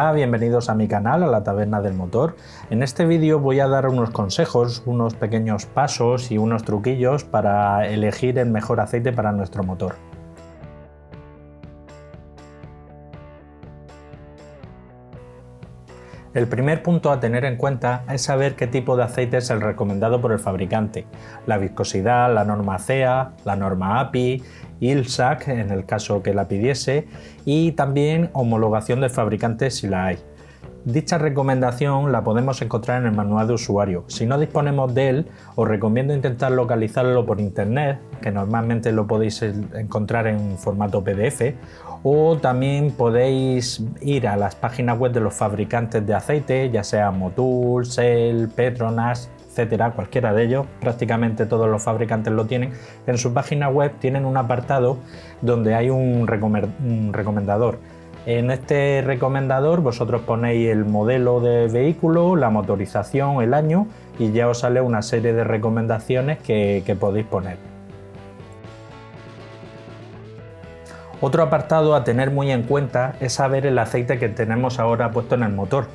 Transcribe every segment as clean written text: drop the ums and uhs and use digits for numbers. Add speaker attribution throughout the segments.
Speaker 1: Hola, bienvenidos a mi canal, a la Taberna del Motor. En este vídeo voy a dar unos consejos, unos pequeños pasos y unos truquillos para elegir el mejor aceite para nuestro motor. El primer punto a tener en cuenta es saber qué tipo de aceite es el recomendado por el fabricante, la viscosidad, la norma CEA, la norma API, ILSAC en el caso que la pidiese y también homologación del fabricante si la hay. Dicha recomendación la podemos encontrar en el manual de usuario. Si no disponemos de él, os recomiendo intentar localizarlo por internet, que normalmente lo podéis encontrar en formato PDF, o también podéis ir a las páginas web de los fabricantes de aceite, ya sea Motul, Shell, Petronas, etcétera, cualquiera de ellos, prácticamente todos los fabricantes lo tienen. En su página web tienen un apartado donde hay un recomendador. En este recomendador vosotros ponéis el modelo de vehículo, la motorización, el año y ya os sale una serie de recomendaciones que podéis poner. Otro apartado a tener muy en cuenta es saber el aceite que tenemos ahora puesto en el motor.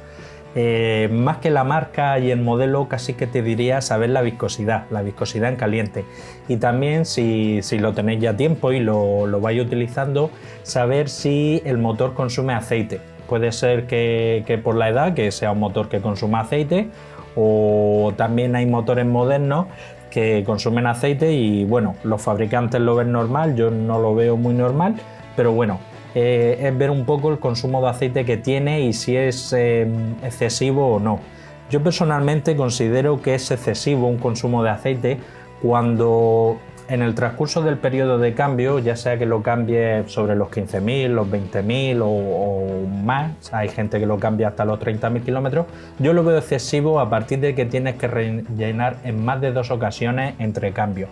Speaker 1: Más que la marca y el modelo, casi que te diría saber la viscosidad en caliente. Y también si lo tenéis ya a tiempo y lo vais utilizando, saber si el motor consume aceite. Puede ser que por la edad que sea un motor que consuma aceite, o también hay motores modernos que consumen aceite y bueno, los fabricantes lo ven normal, yo no lo veo muy normal, pero bueno, es ver un poco el consumo de aceite que tiene y si es excesivo o no. Yo personalmente considero que es excesivo un consumo de aceite cuando en el transcurso del periodo de cambio, ya sea que lo cambie sobre los 15.000, los 20.000 o más, hay gente que lo cambia hasta los 30.000 kilómetros, yo lo veo excesivo a partir de que tienes que rellenar en más de 2 ocasiones entre cambios.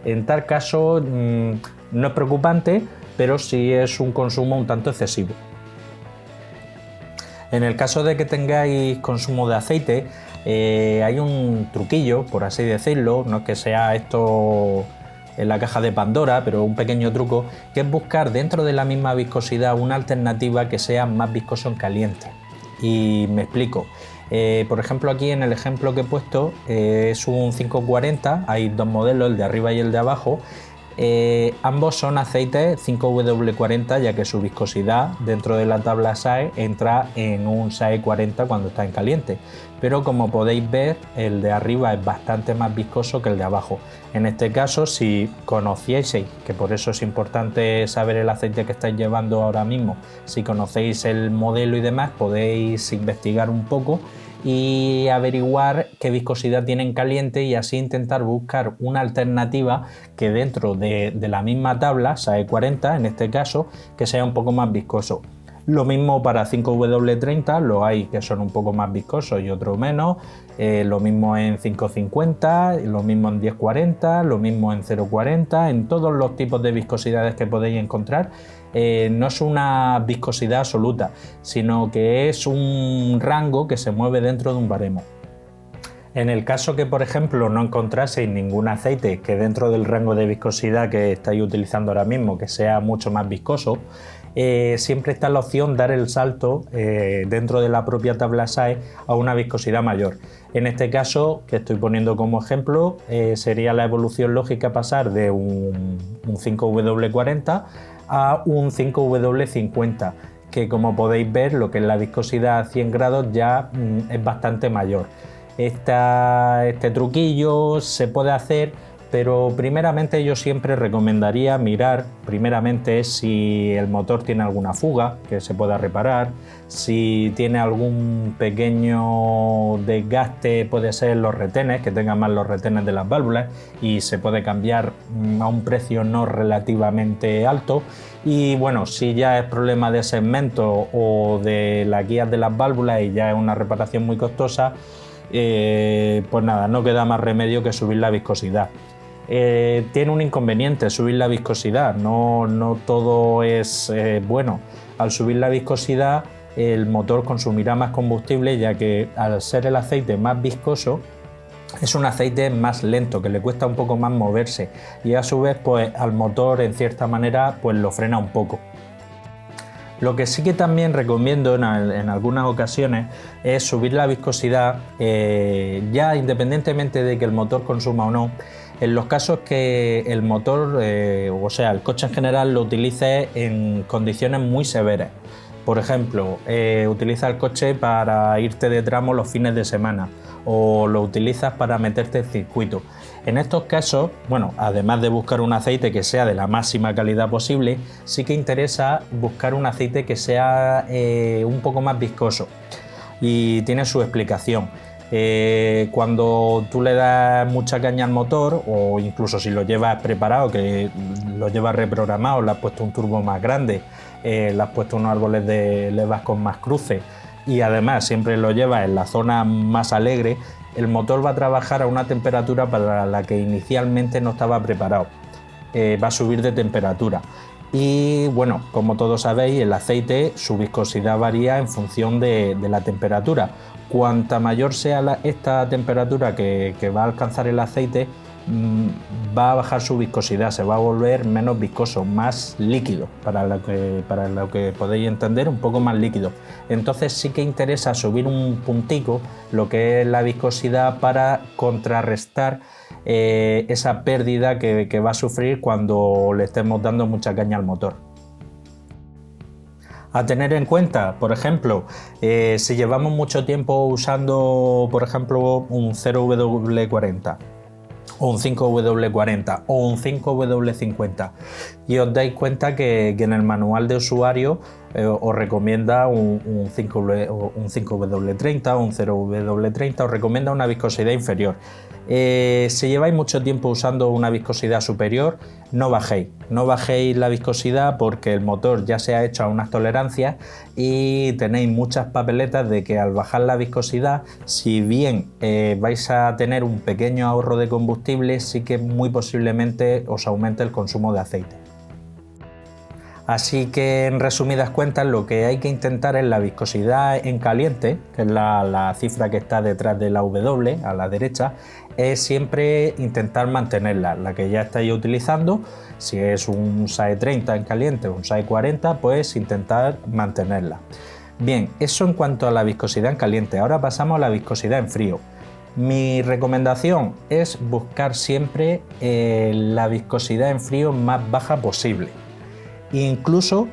Speaker 1: En tal caso no es preocupante, pero sí es un consumo un tanto excesivo. En el caso de que tengáis consumo de aceite, hay un truquillo, por así decirlo, no es que sea esto en la caja de Pandora, pero un pequeño truco, que es buscar dentro de la misma viscosidad una alternativa que sea más viscoso en caliente. Y me explico. Por ejemplo, aquí en el ejemplo que he puesto es un 540, hay dos modelos, el de arriba y el de abajo. Ambos son aceites 5W40, ya que su viscosidad dentro de la tabla SAE entra en un SAE 40 cuando está en caliente, pero como podéis ver el de arriba es bastante más viscoso que el de abajo. En este caso, si conocieseis, que por eso es importante saber el aceite que estáis llevando ahora mismo, si conocéis el modelo y demás, podéis investigar un poco y averiguar qué viscosidad tiene en caliente y así intentar buscar una alternativa que dentro de la misma tabla, SAE 40 en este caso, que sea un poco más viscoso. Lo mismo para 5W30, lo hay que son un poco más viscosos y otros menos, lo mismo en 550, lo mismo en 1040, lo mismo en 040, en todos los tipos de viscosidades que podéis encontrar. No es una viscosidad absoluta, sino que es un rango que se mueve dentro de un baremo. En el caso que, por ejemplo, no encontraseis ningún aceite que dentro del rango de viscosidad que estáis utilizando ahora mismo, que sea mucho más viscoso, siempre está la opción dar el salto dentro de la propia tabla SAE a una viscosidad mayor. En este caso, que estoy poniendo como ejemplo, sería la evolución lógica pasar de un 5W40 a un 5W50, que como podéis ver, lo que es la viscosidad a 100 grados ya es bastante mayor. Este truquillo se puede hacer, pero primeramente yo siempre recomendaría mirar primeramente si el motor tiene alguna fuga que se pueda reparar, si tiene algún pequeño desgaste, puede ser los retenes, que tengan más los retenes de las válvulas y se puede cambiar a un precio no relativamente alto. Y bueno, si ya es problema de segmento o de las guías de las válvulas y ya es una reparación muy costosa, pues nada, no queda más remedio que subir la viscosidad. Tiene un inconveniente subir la viscosidad, no todo es bueno. Al subir la viscosidad el motor consumirá más combustible, ya que al ser el aceite más viscoso es un aceite más lento, que le cuesta un poco más moverse y a su vez pues al motor en cierta manera pues lo frena un poco. Lo que sí que también recomiendo en algunas ocasiones es subir la viscosidad, ya independientemente de que el motor consuma o no, en los casos que el motor, o sea, el coche en general lo utilice en condiciones muy severas. Por ejemplo, utiliza el coche para irte de tramo los fines de semana o lo utilizas para meterte en circuito. En estos casos, bueno, además de buscar un aceite que sea de la máxima calidad posible, sí que interesa buscar un aceite que sea un poco más viscoso y tiene su explicación. Cuando tú le das mucha caña al motor, o incluso si lo llevas preparado, que lo llevas reprogramado, le has puesto un turbo más grande, le has puesto unos árboles de levas con más cruces y además siempre lo llevas en la zona más alegre, el motor va a trabajar a una temperatura para la que inicialmente no estaba preparado. Va a subir de temperatura. Y bueno, como todos sabéis, el aceite, su viscosidad varía en función de la temperatura. Cuanta mayor sea esta temperatura que va a alcanzar el aceite, va a bajar su viscosidad, se va a volver menos viscoso, más líquido, para lo que podéis entender, un poco más líquido. Entonces sí que interesa subir un puntico lo que es la viscosidad para contrarrestar esa pérdida que va a sufrir cuando le estemos dando mucha caña al motor. A tener en cuenta, por ejemplo, si llevamos mucho tiempo usando, por ejemplo, un 0W40 o un 5W40 o un 5W50 y os dais cuenta que en el manual de usuario os recomienda un 5W30 o un 0W30, os recomienda una viscosidad inferior. Si lleváis mucho tiempo usando una viscosidad superior, no bajéis la viscosidad porque el motor ya se ha hecho a unas tolerancias y tenéis muchas papeletas de que al bajar la viscosidad, si bien vais a tener un pequeño ahorro de combustible, sí que muy posiblemente os aumente el consumo de aceite. Así que en resumidas cuentas lo que hay que intentar es la viscosidad en caliente, que es la cifra que está detrás de la W a la derecha, es siempre intentar mantenerla, la que ya estáis utilizando. Si es un SAE 30 en caliente o un SAE 40, pues intentar mantenerla. Bien, eso en cuanto a la viscosidad en caliente. Ahora pasamos a la viscosidad en frío. Mi recomendación es buscar siempre la viscosidad en frío más baja posible. Incluso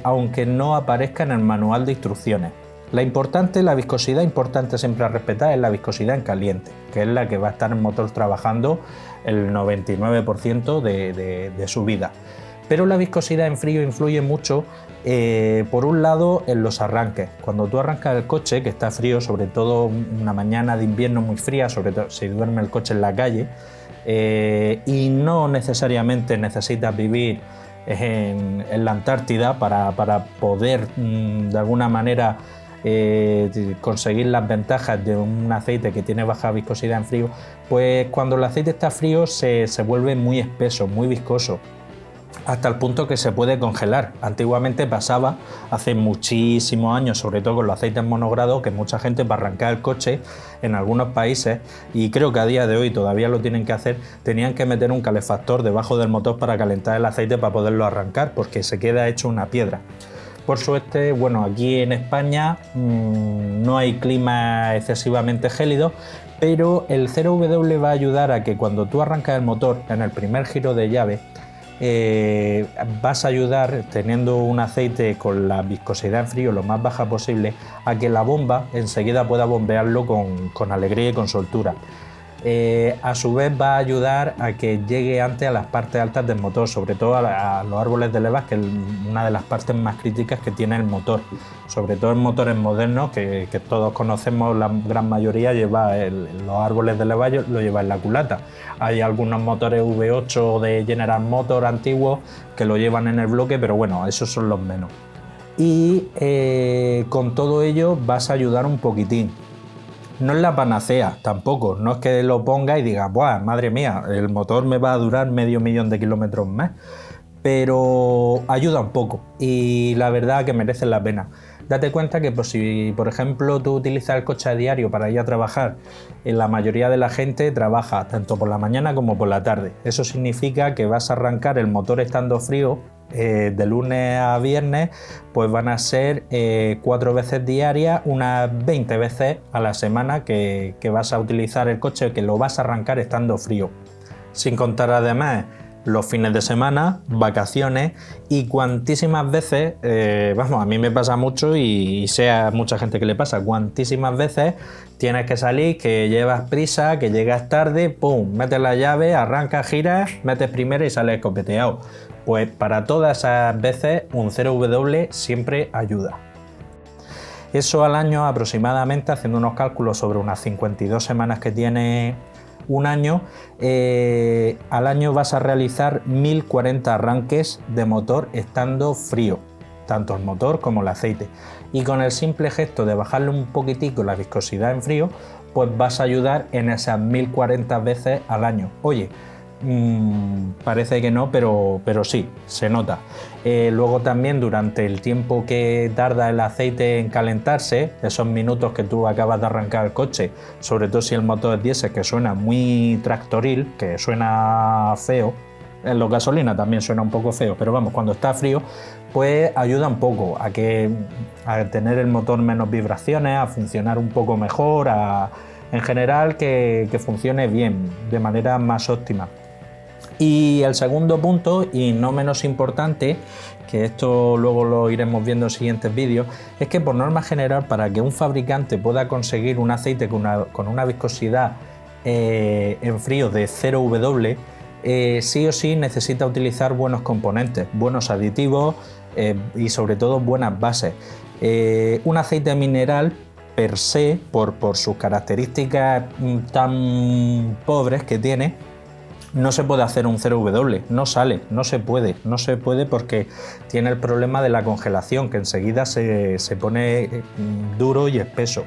Speaker 1: aunque no aparezca en el manual de instrucciones. La viscosidad importante siempre a respetar es la viscosidad en caliente, que es la que va a estar el motor trabajando el 99% de su vida. Pero la viscosidad en frío influye mucho, por un lado, en los arranques. Cuando tú arrancas el coche, que está frío, sobre todo una mañana de invierno muy fría, sobre todo si duerme el coche en la calle, y no necesariamente necesitas vivir en la Antártida para poder de alguna manera conseguir las ventajas de un aceite que tiene baja viscosidad en frío, pues cuando el aceite está frío se vuelve muy espeso, muy viscoso, hasta el punto que se puede congelar. Antiguamente pasaba, hace muchísimos años, sobre todo con los aceites monogrado, que mucha gente para arrancar el coche en algunos países, y creo que a día de hoy todavía lo tienen que hacer, tenían que meter un calefactor debajo del motor para calentar el aceite para poderlo arrancar, porque se queda hecho una piedra. Por suerte, bueno, aquí en España no hay clima excesivamente gélido, pero el 0W va a ayudar a que cuando tú arrancas el motor en el primer giro de llave, vas a ayudar, teniendo un aceite con la viscosidad en frío lo más baja posible, a que la bomba enseguida pueda bombearlo con alegría y con soltura. A su vez va a ayudar a que llegue antes a las partes altas del motor, sobre todo a los árboles de levas, que es una de las partes más críticas que tiene el motor, sobre todo en motores modernos que todos conocemos. La gran mayoría lleva los árboles de levas, lo lleva en la culata. Hay algunos motores V8 de General Motors antiguos que lo llevan en el bloque, pero bueno, esos son los menos. Y con todo ello vas a ayudar un poquitín. No es la panacea tampoco, no es que lo ponga y diga, ¡buah, madre mía! El motor me va a durar 500.000 kilómetros más, pero ayuda un poco y la verdad que merece la pena. Date cuenta que si, por ejemplo, tú utilizas el coche a diario para ir a trabajar, la mayoría de la gente trabaja tanto por la mañana como por la tarde. Eso significa que vas a arrancar el motor estando frío de lunes a viernes, pues van a ser 4 veces diarias, unas 20 veces a la semana que vas a utilizar el coche, que lo vas a arrancar estando frío. Sin contar además los fines de semana, vacaciones y cuantísimas veces, a mí me pasa mucho y sé a mucha gente que le pasa, cuantísimas veces tienes que salir, que llevas prisa, que llegas tarde, pum, metes la llave, arrancas, giras, metes primera y sales escopeteado. Pues para todas esas veces un 0W siempre ayuda. Eso al año aproximadamente, haciendo unos cálculos sobre unas 52 semanas que tiene un año, al año vas a realizar 1040 arranques de motor estando frío, tanto el motor como el aceite. Y con el simple gesto de bajarle un poquitico la viscosidad en frío, pues vas a ayudar en esas 1040 veces al año. Oye, parece que no, pero sí, se nota. Luego también durante el tiempo que tarda el aceite en calentarse, esos minutos que tú acabas de arrancar el coche, sobre todo si el motor es diésel, que suena muy tractoril, que suena feo, en los gasolina también suena un poco feo, pero vamos, cuando está frío, pues ayuda un poco a tener el motor menos vibraciones, a funcionar un poco mejor, en general que funcione bien, de manera más óptima. Y el segundo punto, y no menos importante, que esto luego lo iremos viendo en siguientes vídeos, es que por norma general, para que un fabricante pueda conseguir un aceite con una viscosidad en frío de 0W, sí o sí necesita utilizar buenos componentes, buenos aditivos y sobre todo buenas bases. Un aceite mineral per se, por sus características tan pobres que tiene, no se puede hacer un 0W, no sale, no se puede porque tiene el problema de la congelación, que enseguida se pone duro y espeso.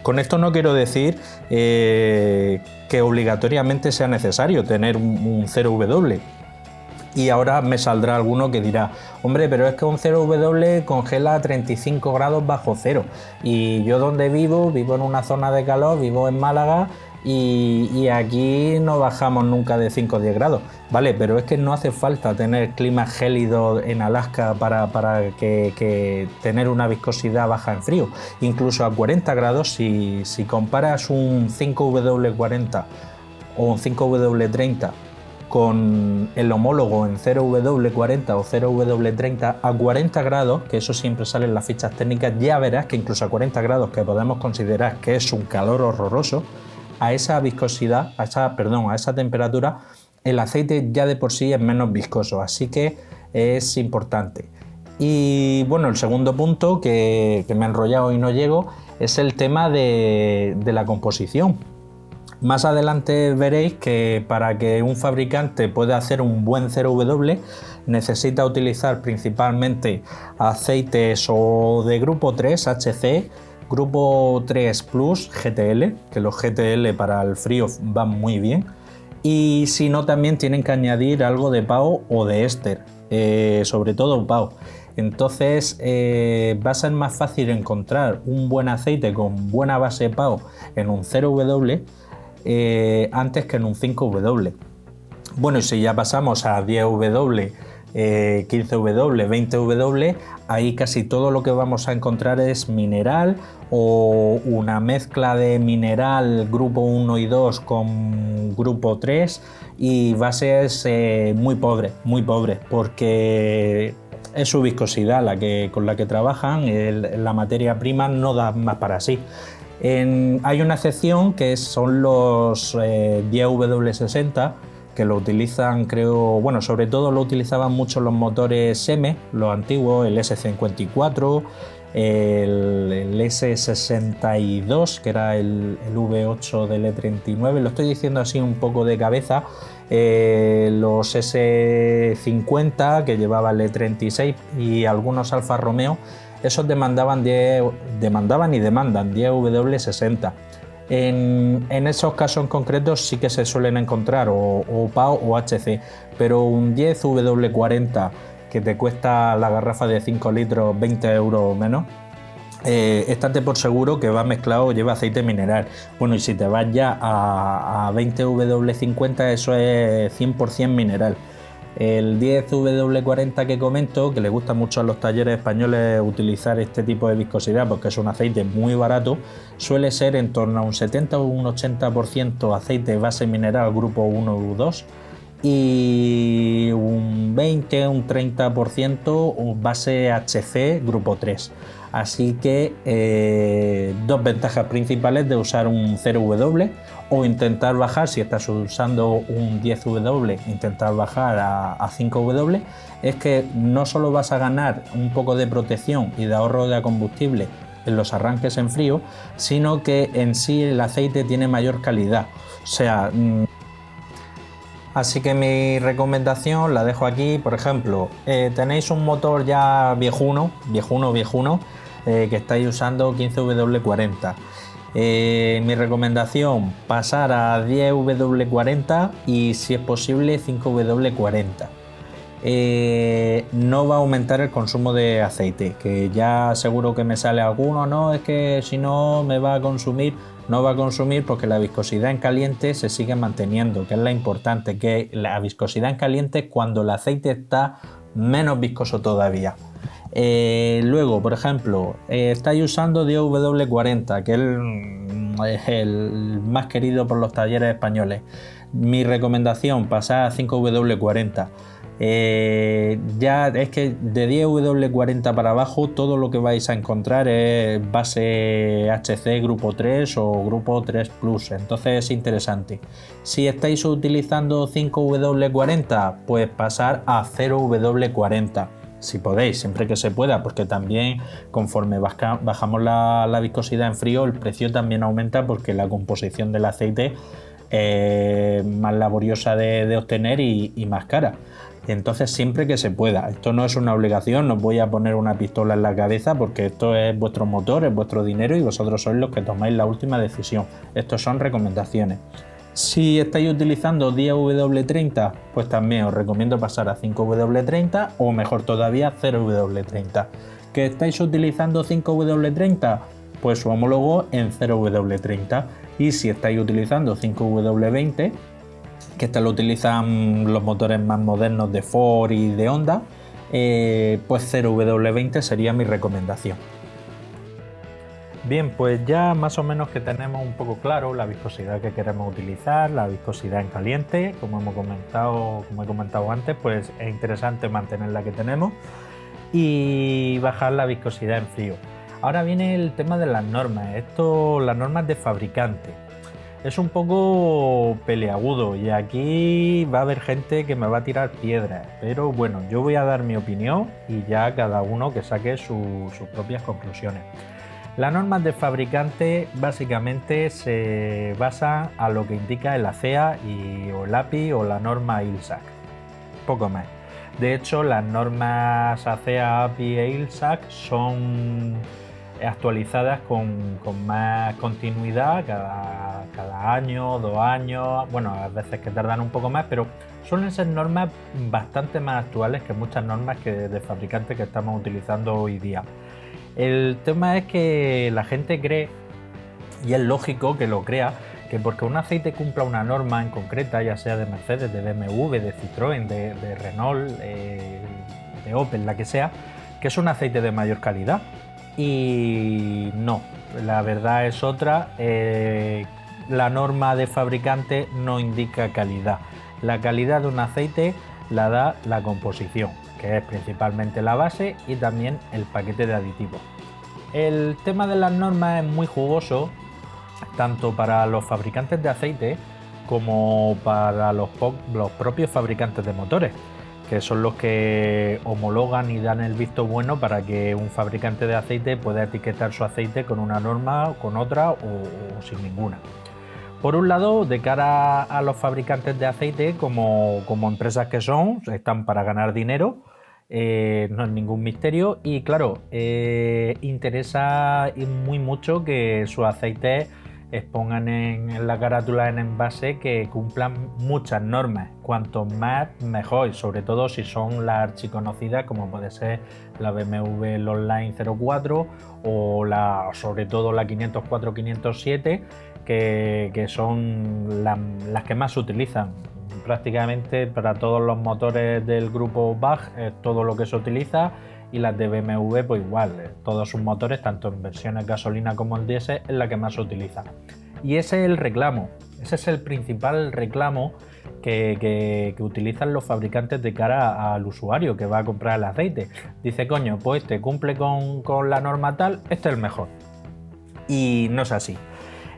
Speaker 1: Con esto no quiero decir que obligatoriamente sea necesario tener un 0W. Y ahora me saldrá alguno que dirá, hombre, pero es que un 0W congela a 35 grados bajo cero. Y yo donde vivo en una zona de calor, vivo en Málaga, y aquí no bajamos nunca de 5 o 10 grados, ¿vale? Pero es que no hace falta tener clima gélido en Alaska para que tener una viscosidad baja en frío. Incluso a 40 grados, si comparas un 5W40 o un 5W30 con el homólogo en 0W40 o 0W30 a 40 grados, que eso siempre sale en las fichas técnicas, ya verás que incluso a 40 grados, que podemos considerar que es un calor horroroso, a esa viscosidad, a esa temperatura, el aceite ya de por sí es menos viscoso, así que es importante. Y bueno, el segundo punto, que me he enrollado y no llego, es el tema de la composición. Más adelante veréis que para que un fabricante pueda hacer un buen 0W necesita utilizar principalmente aceites o de grupo 3 HC, grupo 3 Plus GTL, que los GTL para el frío van muy bien, y si no también tienen que añadir algo de PAO o de éster, sobre todo PAO. Entonces va a ser más fácil encontrar un buen aceite con buena base PAO en un 0W antes que en un 5W. Bueno, y si ya pasamos a 10W, 15W, 20W, ahí casi todo lo que vamos a encontrar es mineral o una mezcla de mineral grupo 1 y 2 con grupo 3 y bases muy pobres, porque es su viscosidad con la que trabajan, la materia prima no da más para sí. Hay una excepción que son los 10W60, que lo utilizan, creo, bueno, sobre todo lo utilizaban mucho los motores M, los antiguos, el S54, el S62, que era el V8 del E39, lo estoy diciendo así un poco de cabeza, los S50, que llevaba el E36, y algunos Alfa Romeo, esos demandaban y demandan 10W60. En esos casos en concretos sí que se suelen encontrar o PAO o HC, pero un 10W40 que te cuesta la garrafa de 5 litros 20 euros o menos, estate por seguro que va mezclado, lleva aceite mineral. Bueno, y si te vas ya a 20W50, eso es 100% mineral. El 10W40 que comento, que le gusta mucho a los talleres españoles utilizar este tipo de viscosidad porque es un aceite muy barato, suele ser en torno a un 70 o un 80% aceite base mineral grupo 1 u 2 y un 20 o un 30% base HC grupo 3. Así que dos ventajas principales de usar un 0W o intentar bajar, si estás usando un 10W, intentar bajar a 5W, es que no solo vas a ganar un poco de protección y de ahorro de combustible en los arranques en frío, sino que en sí el aceite tiene mayor calidad. O sea, así que mi recomendación la dejo aquí. Por ejemplo, tenéis un motor ya viejuno, que estáis usando 15W40. Mi recomendación, pasar a 10W40 y si es posible 5W40. No va a aumentar el consumo de aceite, que ya seguro que me sale alguno, no, es que si no me va a consumir. No va a consumir porque la viscosidad en caliente se sigue manteniendo, que es la importante, que la viscosidad en caliente es cuando el aceite está menos viscoso todavía. Luego, por ejemplo, estáis usando 10W40, que es el más querido por los talleres españoles. Mi recomendación, pasar a 5W40. Ya es que de 10W40 para abajo todo lo que vais a encontrar es base HC grupo 3 o grupo 3 Plus, entonces es interesante. Si estáis utilizando 5W40, pues pasar a 0W40 si podéis, siempre que se pueda, porque también conforme bajamos la viscosidad en frío, el precio también aumenta porque la composición del aceite es más laboriosa de obtener y más cara. Entonces siempre que se pueda, esto no es una obligación, no os voy a poner una pistola en la cabeza porque esto es vuestro motor, es vuestro dinero y vosotros sois los que tomáis la última decisión. Estos son recomendaciones. Si estáis utilizando 10W30, pues también os recomiendo pasar a 5W30 o mejor todavía 0W30. ¿Que estáis utilizando 5W30? Pues su homólogo en 0W30. Y si estáis utilizando 5W20, que este lo utilizan los motores más modernos de Ford y de Honda, pues 0W20 sería mi recomendación. Bien, pues ya más o menos que tenemos un poco claro la viscosidad que queremos utilizar, la viscosidad en caliente, como he comentado antes, pues es interesante mantener la que tenemos y bajar la viscosidad en frío. Ahora viene el tema de las normas, las normas de fabricante. Es un poco peleagudo y aquí va a haber gente que me va a tirar piedras, pero bueno, yo voy a dar mi opinión y ya cada uno que saque sus propias conclusiones. Las normas de fabricante básicamente se basan a lo que indica el ACEA o el API o la norma ILSAC, poco más. De hecho, las normas ACEA, API e ILSAC son actualizadas con más continuidad cada año, 2 años, bueno, a veces que tardan un poco más, pero suelen ser normas bastante más actuales que muchas normas de fabricantes que estamos utilizando hoy día. El tema es que la gente cree, y es lógico que lo crea, que porque un aceite cumpla una norma en concreta, ya sea de Mercedes, de BMW, de Citroën, de Renault, de Opel, la que sea, que es un aceite de mayor calidad. Y no, la verdad es otra. La norma de fabricante no indica calidad. La calidad de un aceite la da la composición, que es principalmente la base y también el paquete de aditivos. El tema de las normas es muy jugoso, tanto para los fabricantes de aceite como para los propios fabricantes de motores, que son los que homologan y dan el visto bueno para que un fabricante de aceite pueda etiquetar su aceite con una norma, con otra o sin ninguna. Por un lado, de cara a los fabricantes de aceite, como empresas que son, están para ganar dinero, no es ningún misterio y claro, interesa muy mucho que sus aceites expongan en la carátula en envase que cumplan muchas normas, cuanto más mejor, y sobre todo si son las archiconocidas como puede ser la BMW Longline 04 o sobre todo la 504-507 que son las que más se utilizan. prácticamente para todos los motores del grupo BAG es todo lo que se utiliza, y las de BMW pues igual, todos sus motores, tanto en versiones gasolina como en diésel, es la que más se utiliza. Y ese es el reclamo, ese es el principal reclamo que utilizan los fabricantes de cara al usuario que va a comprar el aceite. Dice, coño, pues este cumple con la norma tal, este es el mejor. Y no es así.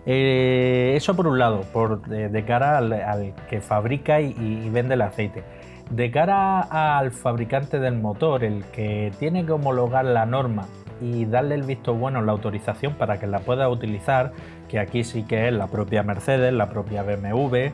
Speaker 1: Eso por un lado, de cara al que fabrica y vende el aceite. De cara al fabricante del motor, el que tiene que homologar la norma y darle el visto bueno, la autorización para que la pueda utilizar, que aquí sí que es la propia Mercedes, la propia BMW,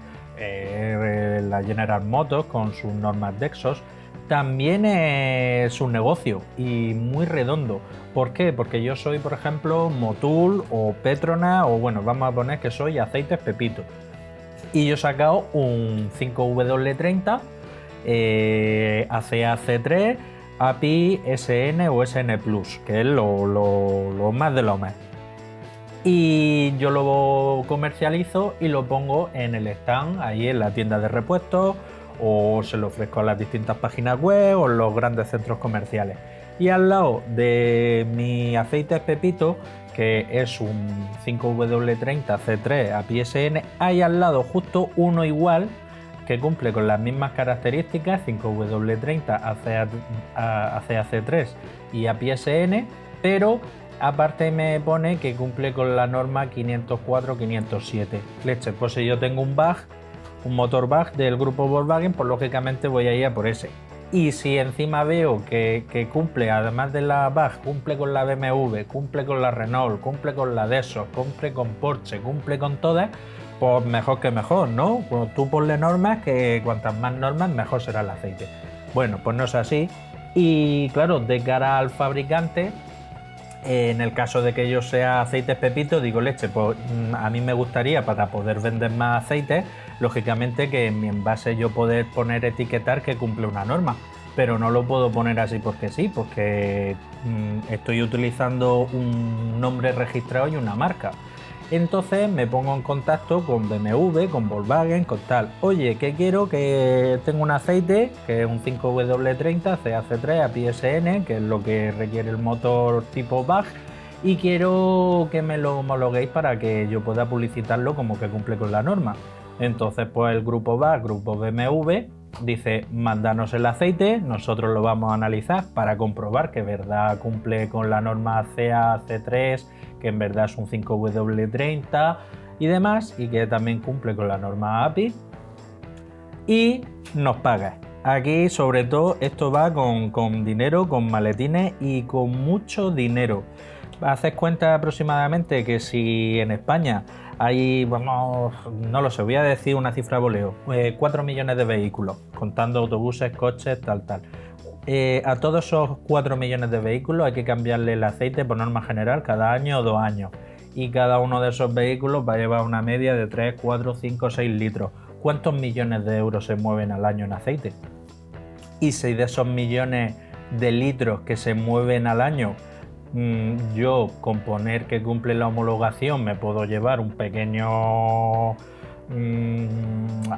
Speaker 1: la General Motors con sus normas de Exos, también es un negocio y muy redondo. ¿Por qué? Porque yo soy, por ejemplo, Motul o Petronas, o bueno, vamos a poner que soy Aceites Pepito. Y yo he sacado un 5W30, ACA C3, API SN o SN Plus, que es lo más de lo más. Y yo lo comercializo y lo pongo en el stand, ahí en la tienda de repuestos, o se lo ofrezco a las distintas páginas web o en los grandes centros comerciales. Y al lado de mi Aceites Pepito, que es un 5W30 C3 API SN, hay al lado justo uno igual que cumple con las mismas características, 5W30 ACAC3 y API SN, pero aparte me pone que cumple con la norma 504-507. Leche, pues si yo tengo un motor BAG del grupo Volkswagen, pues lógicamente voy a ir a por ese. Y si encima veo que cumple, además de la BAG, cumple con la BMW, cumple con la Renault, cumple con la Dassault, cumple con Porsche, cumple con todas, pues mejor que mejor, ¿no? Pues tú ponle normas, que cuantas más normas mejor será el aceite. Bueno, pues no es así. Y claro, de cara al fabricante, en el caso de que yo sea Aceites Pepito, digo, leche, pues a mí me gustaría, para poder vender más aceites, lógicamente que en mi envase yo poder poner, etiquetar que cumple una norma, pero no lo puedo poner así porque sí, porque estoy utilizando un nombre registrado y una marca. Entonces me pongo en contacto con BMW, con Volkswagen, con tal. Oye, que quiero, que tengo un aceite, que es un 5W30 CAC3 API SN, que es lo que requiere el motor tipo BAG, y quiero que me lo homologuéis para que yo pueda publicitarlo como que cumple con la norma. Entonces, pues el grupo BAG, grupo BMW, dice, mándanos el aceite, nosotros lo vamos a analizar para comprobar que en verdad cumple con la norma CAC3, que en verdad es un 5W30 y demás, y que también cumple con la norma API, y nos paga. Aquí sobre todo esto va con dinero, con maletines y con mucho dinero. Haces cuenta aproximadamente que si en España hay, vamos, no lo sé, voy a decir una cifra voleo, 4 millones de vehículos, contando autobuses, coches, tal. A todos esos 4 millones de vehículos hay que cambiarle el aceite por norma general cada año o 2 años. Y cada uno de esos vehículos va a llevar una media de 3, 4, 5, 6 litros. ¿Cuántos millones de euros se mueven al año en aceite? Y si de esos millones de litros que se mueven al año, yo con poner que cumple la homologación me puedo llevar un pequeño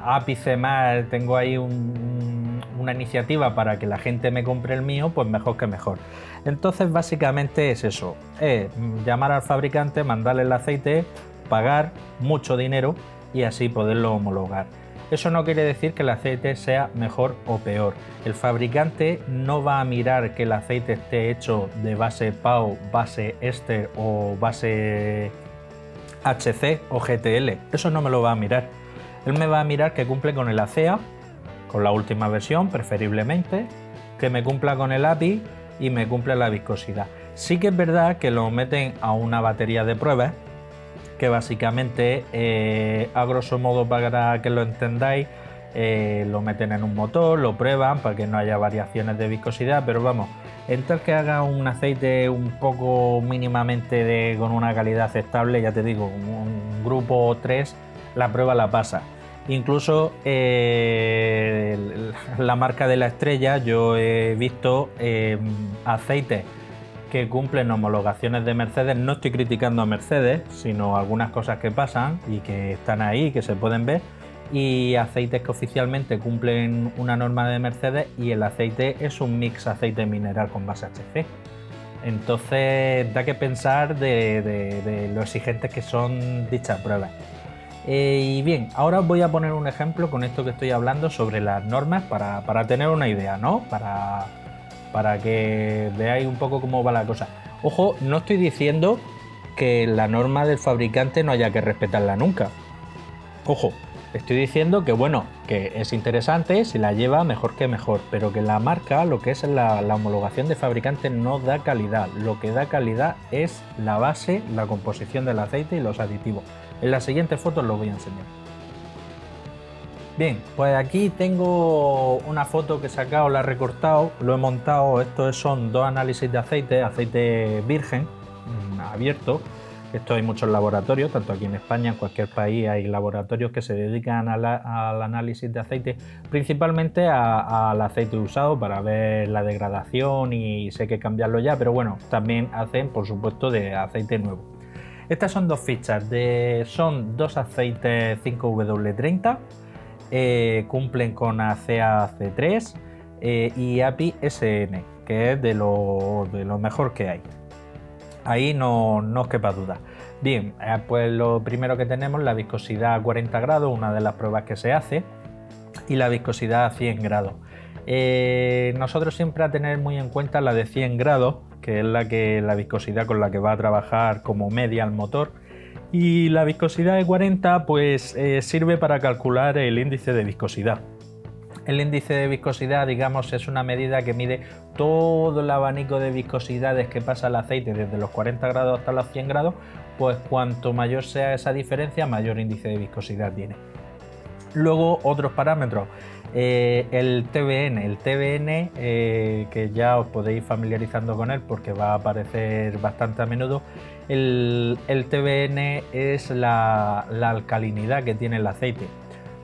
Speaker 1: ápice más, tengo ahí una iniciativa para que la gente me compre el mío, pues mejor que mejor. Entonces básicamente es eso, es llamar al fabricante, mandarle el aceite, pagar mucho dinero y así poderlo homologar. Eso no quiere decir que el aceite sea mejor o peor. El fabricante no va a mirar que el aceite esté hecho de base PAO, base éster o base HC o GTL. Eso no me lo va a mirar. Él me va a mirar que cumple con el ACEA, con la última versión preferiblemente, que me cumpla con el API y me cumple la viscosidad. Sí que es verdad que lo meten a una batería de pruebas, que básicamente, a grosso modo, para que lo entendáis, lo meten en un motor, lo prueban para que no haya variaciones de viscosidad, pero vamos, en tal que haga un aceite un poco mínimamente con una calidad aceptable, ya te digo, un grupo 3, la prueba la pasa. Incluso la marca de la estrella, yo he visto aceites que cumplen homologaciones de Mercedes. No estoy criticando a Mercedes, sino algunas cosas que pasan y que están ahí, que se pueden ver, y aceites que oficialmente cumplen una norma de Mercedes, y el aceite es un mix aceite mineral con base HC. Entonces da que pensar de lo exigentes que son dichas pruebas. Y bien, ahora os voy a poner un ejemplo con esto que estoy hablando sobre las normas para tener una idea, ¿no? Para que veáis un poco cómo va la cosa. Ojo, no estoy diciendo que la norma del fabricante no haya que respetarla nunca. Ojo, estoy diciendo que bueno, que es interesante, si la lleva mejor que mejor, pero que la marca, lo que es la homologación de fabricante, no da calidad. Lo que da calidad es la base, la composición del aceite y los aditivos. En la siguiente foto os lo voy a enseñar. Bien, pues aquí tengo una foto que he sacado, la he recortado, lo he montado. Estos son dos análisis de aceite virgen, abierto. Esto hay muchos laboratorios, tanto aquí en España, en cualquier país hay laboratorios que se dedican al análisis de aceite, principalmente al aceite usado para ver la degradación, y sé que cambiarlo ya, pero bueno, también hacen, por supuesto, de aceite nuevo. Estas son dos fichas, son dos aceites 5W30, cumplen con ACEA-C3 y API SN, que es de lo mejor que hay. Ahí no os quepa duda. Bien, pues lo primero que tenemos, la viscosidad a 40 grados, una de las pruebas que se hace, y la viscosidad a 100 grados. Nosotros siempre a tener muy en cuenta la de 100 grados, que es la viscosidad con la que va a trabajar como media el motor, y la viscosidad de 40 pues sirve para calcular el índice de viscosidad. El índice de viscosidad, digamos, es una medida que mide todo el abanico de viscosidades que pasa el aceite desde los 40 grados hasta los 100 grados, pues cuanto mayor sea esa diferencia, mayor índice de viscosidad tiene. Luego otros parámetros, el TBN, que ya os podéis ir familiarizando con él porque va a aparecer bastante a menudo. El TBN es la alcalinidad que tiene el aceite.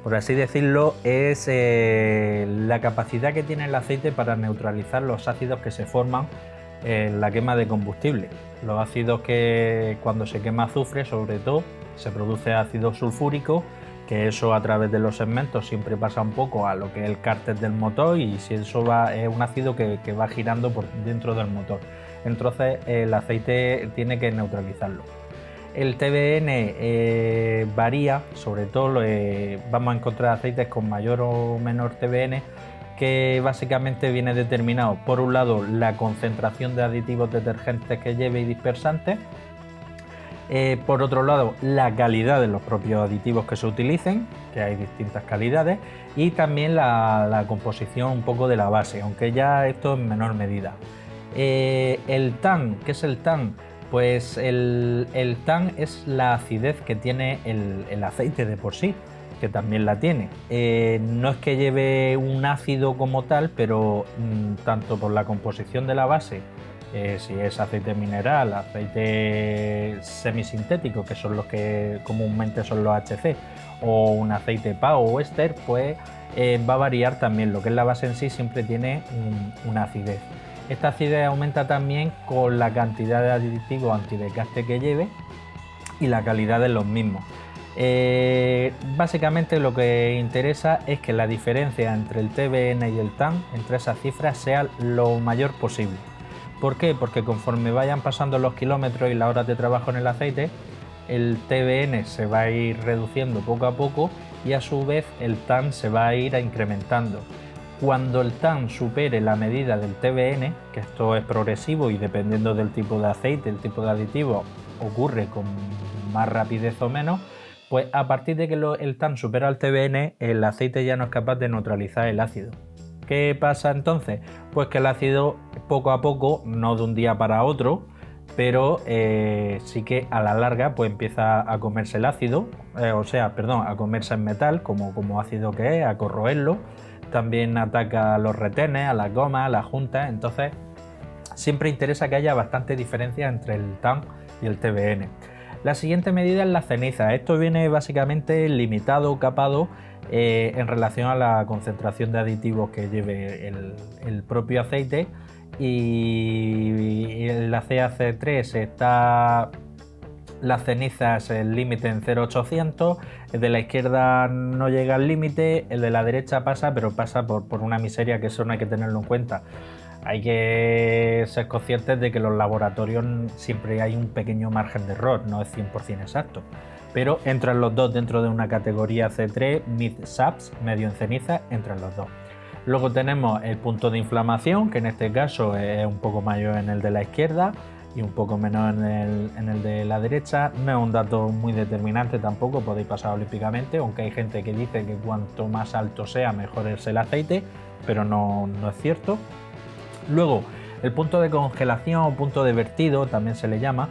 Speaker 1: Por así decirlo, es la capacidad que tiene el aceite para neutralizar los ácidos que se forman en la quema de combustible. Los ácidos que cuando se quema azufre, sobre todo, se produce ácido sulfúrico, que eso a través de los segmentos siempre pasa un poco a lo que es el cárter del motor, y si eso es un ácido que va girando por dentro del motor. Entonces el aceite tiene que neutralizarlo. El TBN varía, sobre todo vamos a encontrar aceites con mayor o menor TBN, que básicamente viene determinado por un lado la concentración de aditivos detergentes que lleve y dispersantes, por otro lado la calidad de los propios aditivos que se utilicen, que hay distintas calidades, y también la composición un poco de la base, aunque ya esto en menor medida. El TAN, ¿qué es el TAN? Pues el TAN es la acidez que tiene el aceite de por sí, que también la tiene. No es que lleve un ácido como tal, pero tanto por la composición de la base, si es aceite mineral, aceite semisintético, que son los que comúnmente son los HC, o un aceite PAO o éster, pues va a variar también. Lo que es la base en sí siempre tiene una acidez. Esta acidez aumenta también con la cantidad de aditivos antidesgaste que lleve y la calidad de los mismos. Básicamente lo que interesa es que la diferencia entre el TBN y el TAN, entre esas cifras, sea lo mayor posible. ¿Por qué? Porque conforme vayan pasando los kilómetros y las horas de trabajo en el aceite, el TBN se va a ir reduciendo poco a poco y a su vez el TAN se va a ir incrementando. Cuando el TAN supere la medida del TBN, que esto es progresivo y dependiendo del tipo de aceite, el tipo de aditivo, ocurre con más rapidez o menos, pues a partir de que el TAN supera el TBN, el aceite ya no es capaz de neutralizar el ácido. ¿Qué pasa entonces? Pues que el ácido poco a poco, no de un día para otro, pero sí que a la larga pues empieza a comerse el ácido, a comerse el metal como ácido que es, a corroerlo. También ataca a los retenes, a las gomas, a las juntas. Entonces siempre interesa que haya bastante diferencia entre el TAN y el TBN. La siguiente medida es la ceniza. Esto viene básicamente limitado, capado en relación a la concentración de aditivos que lleve el propio aceite, y el ACEA-C3 está Las cenizas, el límite en 0,800, el de la izquierda no llega al límite, el de la derecha pasa, pero pasa por una miseria que eso no hay que tenerlo en cuenta. Hay que ser conscientes de que en los laboratorios siempre hay un pequeño margen de error, no es 100% exacto. Pero entran los dos dentro de una categoría C3, mid-subs, medio en ceniza, entran los dos. Luego tenemos el punto de inflamación, que en este caso es un poco mayor en el de la izquierda y un poco menor en el de la derecha. No es un dato muy determinante tampoco, podéis pasar olímpicamente, aunque hay gente que dice que cuanto más alto sea mejor es el aceite, pero no es cierto. Luego, el punto de congelación o punto de vertido también se le llama.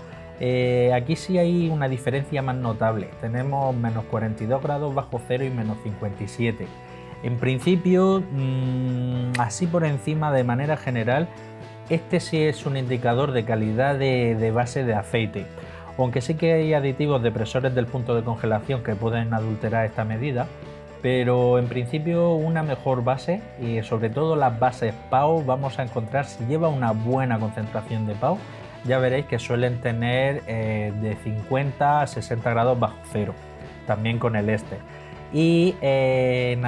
Speaker 1: Aquí sí hay una diferencia más notable. Tenemos menos 42 grados bajo cero y menos 57. En principio, así por encima, de manera general, este sí es un indicador de calidad de base de aceite. Aunque sí que hay aditivos depresores del punto de congelación que pueden adulterar esta medida, pero en principio una mejor base, y sobre todo las bases PAO, vamos a encontrar, si lleva una buena concentración de PAO, ya veréis que suelen tener de 50 a 60 grados bajo cero, también con el éster. Y en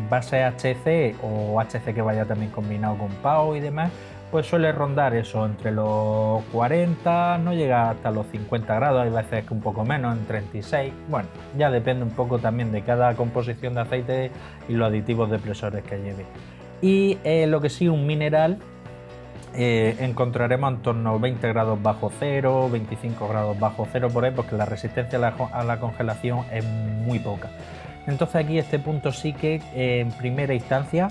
Speaker 1: base HC o HC que vaya también combinado con PAO y demás, pues suele rondar eso entre los 40, no llega hasta los 50 grados, hay veces que un poco menos, en 36. Bueno, ya depende un poco también de cada composición de aceite y los aditivos depresores que lleve. Y lo que sí, un mineral encontraremos en torno a 20 grados bajo cero, 25 grados bajo cero por ahí, porque la resistencia a la congelación es muy poca. Entonces aquí este punto sí que en primera instancia,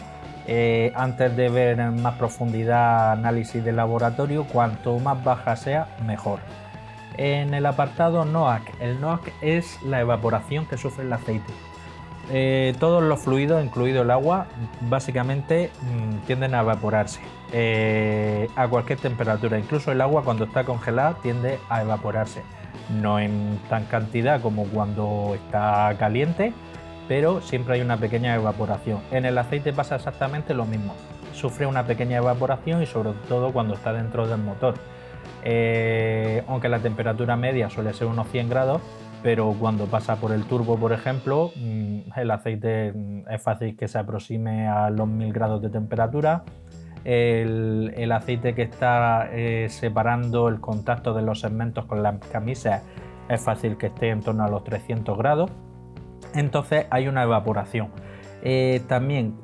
Speaker 1: antes de ver en más profundidad análisis de laboratorio, cuanto más baja sea, mejor. En el apartado NOAC, el NOAC es la evaporación que sufre el aceite. Todos los fluidos, incluido el agua, básicamente tienden a evaporarse a cualquier temperatura. Incluso el agua, cuando está congelada, tiende a evaporarse. No en tan cantidad como cuando está caliente, pero siempre hay una pequeña evaporación. En el aceite pasa exactamente lo mismo, sufre una pequeña evaporación y sobre todo cuando está dentro del motor. Aunque la temperatura media suele ser unos 100 grados, pero cuando pasa por el turbo, por ejemplo, el aceite es fácil que se aproxime a los 1000 grados de temperatura. El aceite que está separando el contacto de los segmentos con las camisas es fácil que esté en torno a los 300 grados. Entonces hay una evaporación. También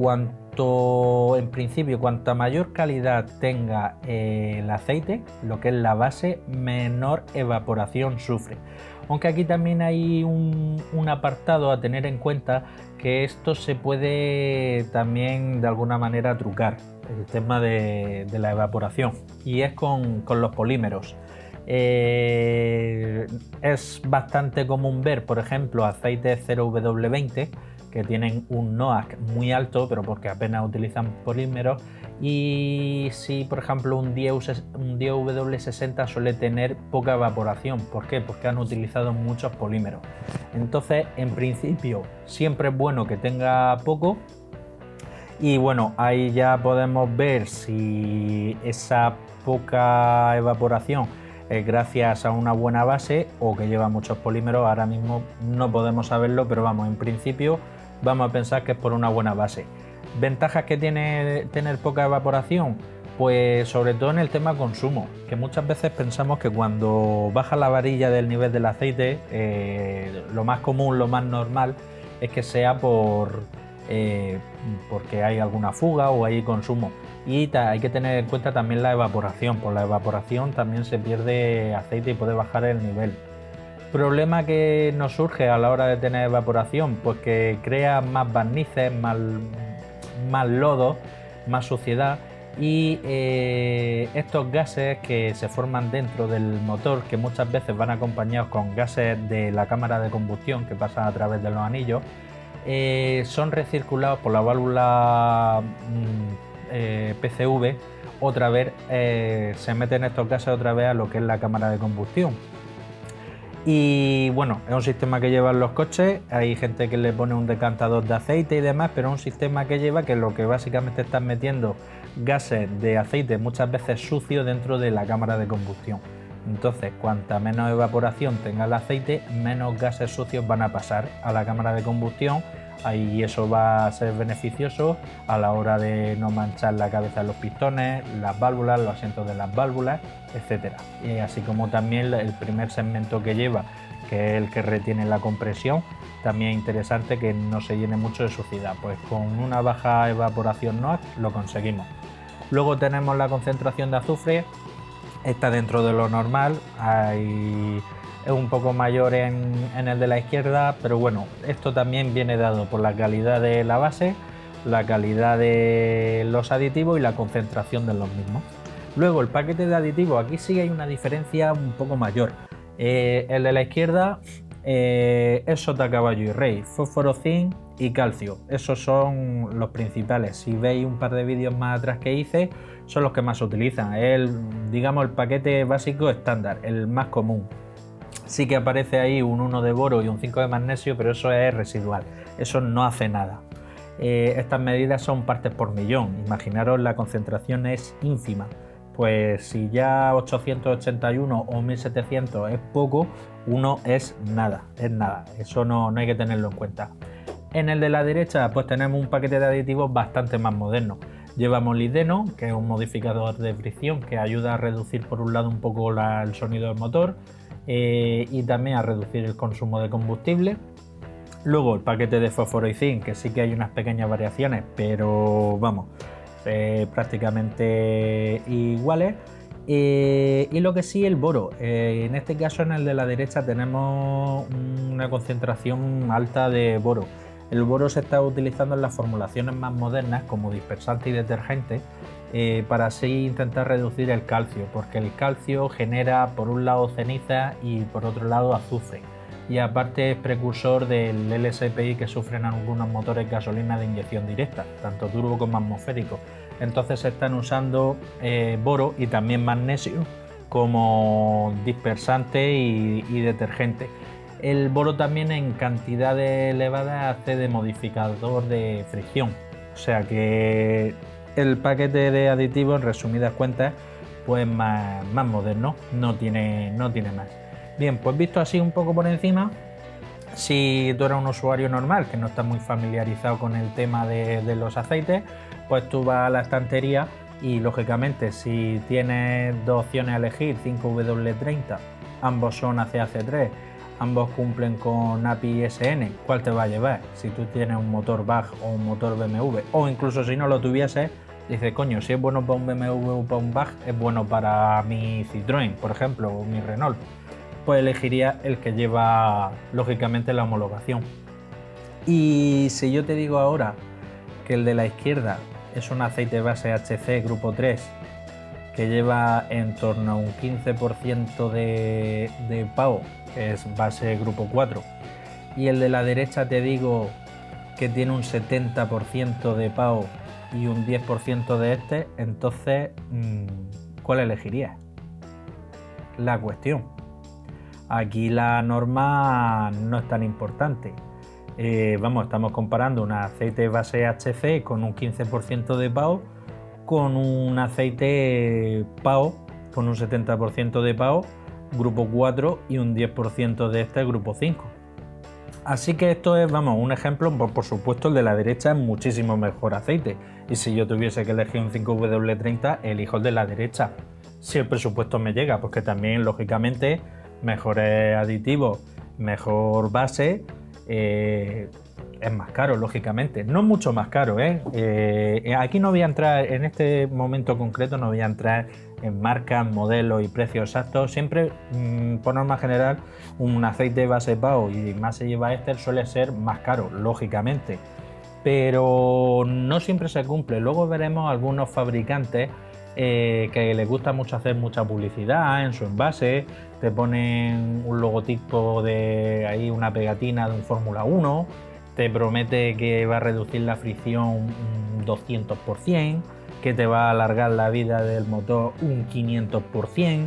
Speaker 1: en principio, cuanta mayor calidad tenga el aceite, lo que es la base, menor evaporación sufre. Aunque aquí también hay un apartado a tener en cuenta, que esto se puede también de alguna manera trucar, el tema de la evaporación, y es con los polímeros. Es bastante común ver, por ejemplo, aceites 0W20 que tienen un NOAC muy alto, pero porque apenas utilizan polímeros, y si por ejemplo un DIW60 suele tener poca evaporación. ¿Por qué? Porque han utilizado muchos polímeros. Entonces, en principio, siempre es bueno que tenga poco. Y bueno, ahí ya podemos ver si esa poca evaporación es gracias a una buena base o que lleva muchos polímeros. Ahora mismo no podemos saberlo, pero vamos, en principio vamos a pensar que es por una buena base. ¿Ventajas que tiene tener poca evaporación? Pues sobre todo en el tema consumo, que muchas veces pensamos que cuando baja la varilla del nivel del aceite, lo más común, lo más normal, es que sea porque hay alguna fuga o hay consumo. Y hay que tener en cuenta también la evaporación. Por la evaporación también se pierde aceite y puede bajar el nivel. ¿Problema que nos surge a la hora de tener evaporación? Pues que crea más barnices, más lodo, más suciedad, y estos gases que se forman dentro del motor, que muchas veces van acompañados con gases de la cámara de combustión que pasan a través de los anillos, son recirculados por la válvula PCV. Otra vez se meten estos gases otra vez a lo que es la cámara de combustión. Y bueno, es un sistema que llevan los coches. Hay gente que le pone un decantador de aceite y demás, pero es un sistema que lleva que lo que básicamente están metiendo gases de aceite muchas veces sucios dentro de la cámara de combustión. Entonces, cuanta menos evaporación tenga el aceite, menos gases sucios van a pasar a la cámara de combustión y eso va a ser beneficioso a la hora de no manchar la cabeza de los pistones, las válvulas, los asientos de las válvulas, etc. Y así como también el primer segmento que lleva, que es el que retiene la compresión, también es interesante que no se llene mucho de suciedad, pues con una baja evaporación NOx lo conseguimos. Luego tenemos la concentración de azufre, está dentro de lo normal, es un poco mayor en el de la izquierda, pero bueno, esto también viene dado por la calidad de la base, la calidad de los aditivos y la concentración de los mismos. Luego el paquete de aditivos, aquí sí hay una diferencia un poco mayor. El de la izquierda es sota, caballo y rey, fósforo, zinc y calcio. Esos son los principales. Si veis un par de vídeos más atrás que hice, son los que más se utilizan. Digamos, el paquete básico estándar, el más común. Sí que aparece ahí un 1 de boro y un 5 de magnesio, pero eso es residual, eso no hace nada. Estas medidas son partes por millón, imaginaros, la concentración es ínfima. Pues si ya 881 o 1700 es poco, 1 es nada, eso no hay que tenerlo en cuenta. En el de la derecha pues tenemos un paquete de aditivos bastante más moderno. Lleva molibdeno, que es un modificador de fricción que ayuda a reducir por un lado un poco el sonido del motor, y también a reducir el consumo de combustible. Luego el paquete de fósforo y zinc, que sí que hay unas pequeñas variaciones, pero vamos, prácticamente iguales. Y lo que sí, el boro. En este caso, en el de la derecha, tenemos una concentración alta de boro. El boro se está utilizando en las formulaciones más modernas como dispersante y detergente, para así intentar reducir el calcio, porque el calcio genera por un lado ceniza y por otro lado azufre, y aparte es precursor del LSPI que sufren algunos motores gasolina de inyección directa, tanto turbo como atmosférico. Entonces se están usando boro y también magnesio como dispersante y detergente. El boro también en cantidades elevadas hace de modificador de fricción, o sea que el paquete de aditivos, en resumidas cuentas, pues más moderno, no tiene más. Bien, pues visto así un poco por encima, si tú eres un usuario normal que no está muy familiarizado con el tema de los aceites, pues tú vas a la estantería y lógicamente si tienes dos opciones a elegir, 5W30, ambos son ACAC3, ambos cumplen con API SN, ¿cuál te va a llevar? Si tú tienes un motor BAG o un motor BMW, o incluso si no lo tuvieses, dices, coño, si es bueno para un BMW o para un BAG, es bueno para mi Citroën, por ejemplo, o mi Renault, pues elegiría el que lleva, lógicamente, la homologación. Y si yo te digo ahora que el de la izquierda es un aceite base HC grupo 3, que lleva en torno a un 15% de PAO, que es base grupo 4, y el de la derecha te digo que tiene un 70% de PAO y un 10% de este, entonces, ¿cuál elegirías? La cuestión. Aquí la norma no es tan importante. Estamos comparando un aceite base HC con un 15% de PAO con un aceite PAO con un 70% de PAO grupo 4 y un 10% de este grupo 5. Así que esto es, un ejemplo. Por supuesto, el de la derecha es muchísimo mejor aceite, y si yo tuviese que elegir un 5W30, elijo el de la derecha, si el presupuesto me llega, porque también, lógicamente, mejores aditivos, mejor base, es más caro, lógicamente. No mucho más caro, aquí no voy a entrar, en este momento concreto, no voy a entrar en marcas, modelos y precios exactos. Siempre, por norma general, un aceite base PAO y más se lleva éster suele ser más caro, lógicamente. Pero no siempre se cumple. Luego veremos algunos fabricantes que les gusta mucho hacer mucha publicidad en su envase, te ponen un logotipo de ahí, una pegatina de un Fórmula 1, te promete que va a reducir la fricción un 200%, que te va a alargar la vida del motor un 500%,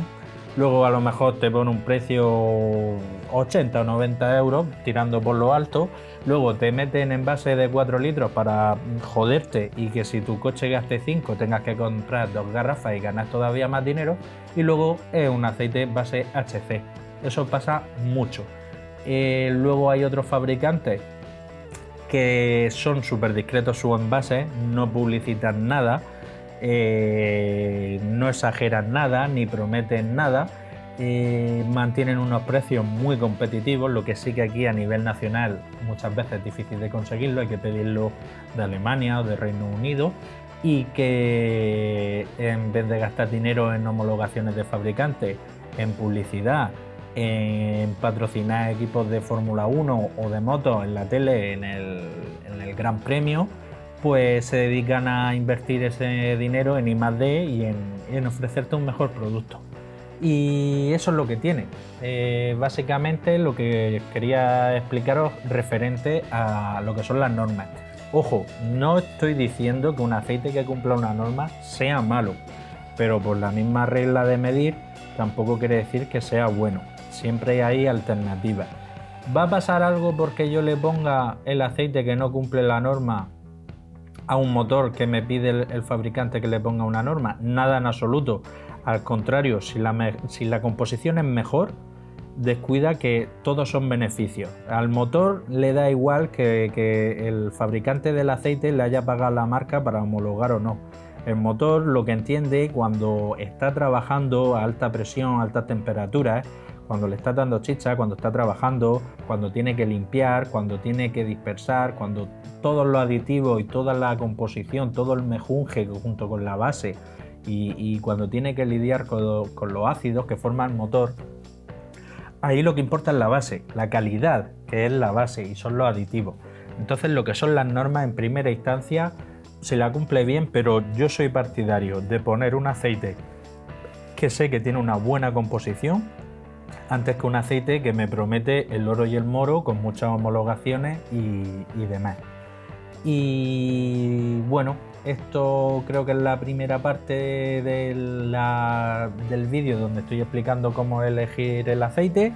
Speaker 1: luego a lo mejor te pone un precio 80 o 90 euros, tirando por lo alto, luego te meten envase de 4 litros para joderte y que si tu coche gaste 5 tengas que comprar 2 garrafas y ganas todavía más dinero, y luego es un aceite base HC. Eso pasa mucho. Luego hay otros fabricantes que son súper discretos sus envases, no publicitan nada, no exageran nada ni prometen nada, mantienen unos precios muy competitivos, lo que sí que aquí a nivel nacional muchas veces es difícil de conseguirlo, hay que pedirlo de Alemania o de Reino Unido, y que en vez de gastar dinero en homologaciones de fabricantes, en publicidad, en patrocinar equipos de Fórmula 1 o de motos en la tele, en el Gran Premio, pues se dedican a invertir ese dinero en I+D y en ofrecerte un mejor producto. Y eso es lo que tiene. Básicamente lo que quería explicaros referente a lo que son las normas. Ojo, no estoy diciendo que un aceite que cumpla una norma sea malo, pero por la misma regla de medir tampoco quiere decir que sea bueno. Siempre hay alternativas. ¿Va a pasar algo porque yo le ponga el aceite que no cumple la norma a un motor que me pide el fabricante que le ponga una norma? Nada en absoluto. Al contrario, si la composición es mejor, descuida que todos son beneficios. Al motor le da igual que el fabricante del aceite le haya pagado la marca para homologar o no. El motor lo que entiende cuando está trabajando a alta presión, a altas temperaturas, cuando le está dando chicha, cuando está trabajando, cuando tiene que limpiar, cuando tiene que dispersar, cuando todos los aditivos y toda la composición, todo el mejunje junto con la base y cuando tiene que lidiar con los ácidos que forman el motor, ahí lo que importa es la base, la calidad que es la base y son los aditivos. Entonces lo que son las normas en primera instancia se la cumple bien, pero yo soy partidario de poner un aceite que sé que tiene una buena composición antes que un aceite que me promete el oro y el moro con muchas homologaciones y demás. Y bueno, esto creo que es la primera parte del vídeo donde estoy explicando cómo elegir el aceite.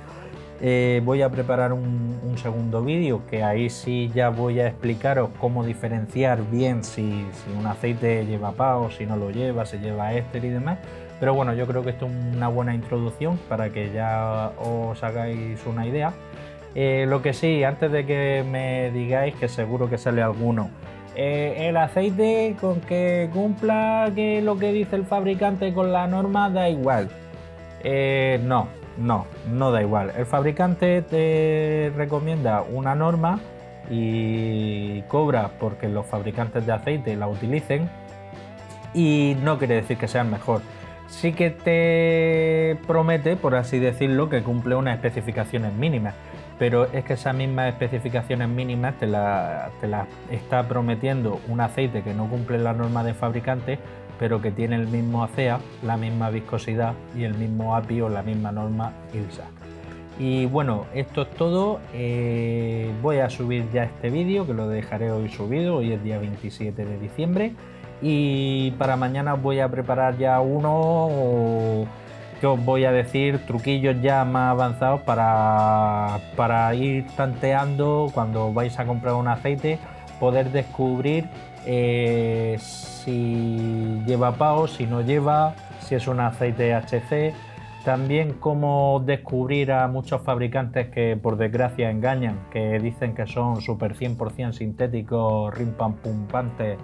Speaker 1: Voy a preparar un segundo vídeo que ahí sí ya voy a explicaros cómo diferenciar bien si un aceite lleva PAO, si no lo lleva, si lleva éster y demás. Pero bueno, yo creo que esto es una buena introducción para que ya os hagáis una idea. Lo que sí, antes de que me digáis, que seguro que sale alguno, el aceite con que cumpla que lo que dice el fabricante con la norma da igual. No da igual. El fabricante te recomienda una norma y cobra porque los fabricantes de aceite la utilicen, y no quiere decir que sean mejor. Sí que te promete, por así decirlo, que cumple unas especificaciones mínimas, pero es que esas mismas especificaciones mínimas te las está prometiendo un aceite que no cumple la norma de fabricante, pero que tiene el mismo ACEA, la misma viscosidad y el mismo API o la misma norma ILSA. Y bueno, esto es todo. Voy a subir ya este vídeo, que lo dejaré hoy subido. Hoy es día 27 de diciembre. Y para mañana os voy a preparar ya uno que os voy a decir truquillos ya más avanzados para ir tanteando cuando vais a comprar un aceite, poder descubrir si lleva PAO, si no lleva, si es un aceite HC. También cómo descubrir a muchos fabricantes que por desgracia engañan, que dicen que son super 100% sintéticos, rimpampantes,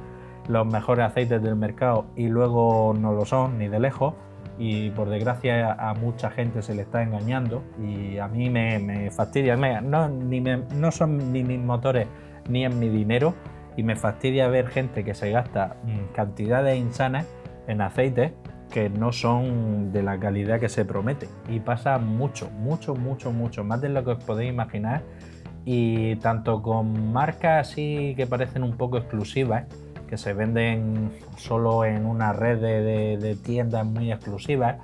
Speaker 1: los mejores aceites del mercado, y luego no lo son ni de lejos, y por desgracia a mucha gente se le está engañando y a mí me fastidia. No son ni mis motores ni es mi dinero, y me fastidia ver gente que se gasta cantidades insanas en aceites que no son de la calidad que se promete, y pasa mucho, más de lo que os podéis imaginar, y tanto con marcas así que parecen un poco exclusivas, que se venden solo en una red de tiendas muy exclusivas,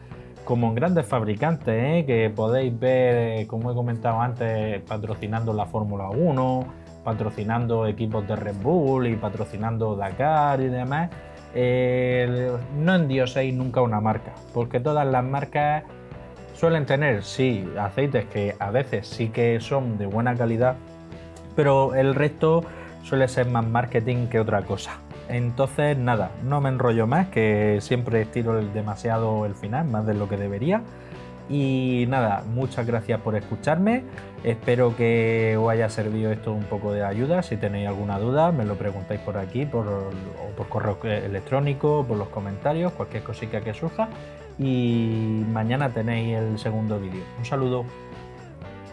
Speaker 1: como en grandes fabricantes, que podéis ver, como he comentado antes, patrocinando la Fórmula 1, patrocinando equipos de Red Bull y patrocinando Dakar y demás. No endioséis nunca una marca, porque todas las marcas suelen tener, sí, aceites que a veces sí que son de buena calidad, pero el resto suele ser más marketing que otra cosa. Entonces, nada, no me enrollo más, que siempre estiro demasiado el final, más de lo que debería. Y nada, muchas gracias por escucharme. Espero que os haya servido esto un poco de ayuda. Si tenéis alguna duda, me lo preguntáis por aquí, o por correo electrónico, por los comentarios, cualquier cosita que surja. Y mañana tenéis el segundo vídeo. Un saludo.